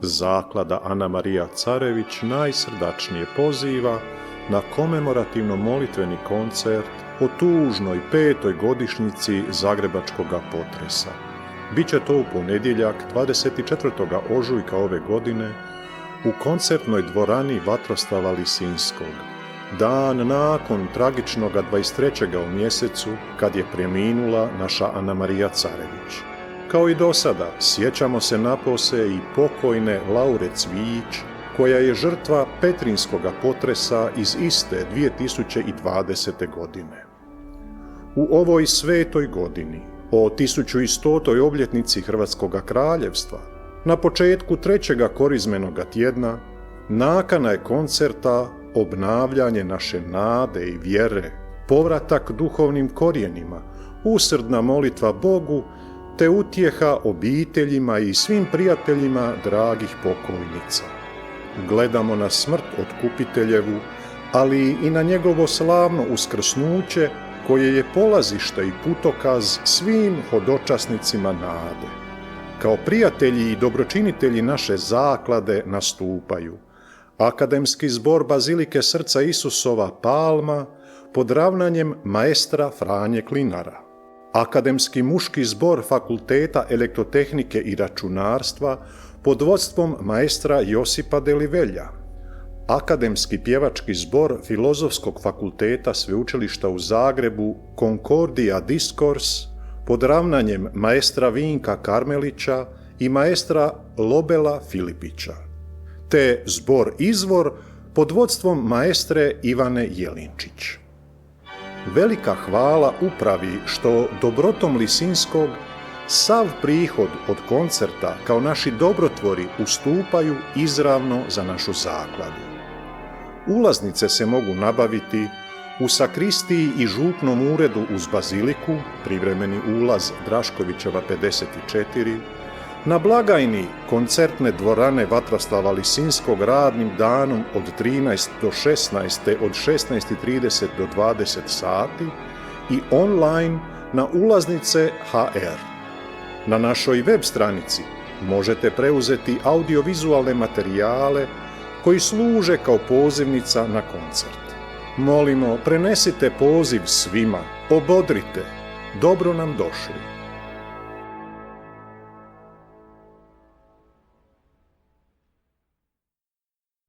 Zaklada Ana Marija Carević najsrdačnije poziva na komemorativno-molitveni koncert o tužnoj 5. godišnjici zagrebačkog potresa. Biće to u ponedjeljak 24. ožujka ove godine u koncertnoj dvorani Vatroslava Lisinskog, dan nakon tragičnog 23. u mjesecu kad je preminula naša Ana Marija Carević. Kao i do sada, sjećamo se napose i pokojne Laure Cvijić, koja je žrtva petrinskoga potresa iz iste 2020. godine. U ovoj svetoj godini, o 1100. obljetnici Hrvatskoga kraljevstva, na početku 3. korizmenoga tjedna, nakana je koncerta obnavljanje naše nade i vjere, povratak duhovnim korijenima, usrdna molitva Bogu, te utjeha obiteljima i svim prijateljima dragih pokojnica. Gledamo na smrt otkupiteljevu, ali i na njegovo slavno uskrsnuće, koje je polazište i putokaz svim hodočasnicima nade. Kao prijatelji i dobročinitelji naše zaklade nastupaju Akademski zbor Bazilike Srca Isusova Palma pod ravnanjem maestra Franje Klinara, Akademski muški zbor Fakulteta elektrotehnike i računarstva pod vodstvom maestra Josipa Delivelja, Akademski pjevački zbor Filozofskog fakulteta Sveučilišta u Zagrebu Concordia Discourse pod ravnanjem maestra Vinka Karmelića i maestra Lobela Filipića, te zbor Izvor pod vodstvom maestre Ivane Jelinčić. Velika hvala upravi što dobrotom Lisinskog sav prihod od koncerta kao naši dobrotvori ustupaju izravno za našu zakladu. Ulaznice se mogu nabaviti u sakristiji i župnom uredu uz baziliku, privremeni ulaz Draškovićeva 54, na blagajni koncertne dvorane Vatroslava Lisinskog radnim danom od 13 do 16, od 16:30 do 20 sati i online na ulaznice HR. Na našoj web stranici možete preuzeti audiovizualne materijale koji služe kao pozivnica na koncert. Molimo, prenesite poziv svima, obodrite, dobro nam došli.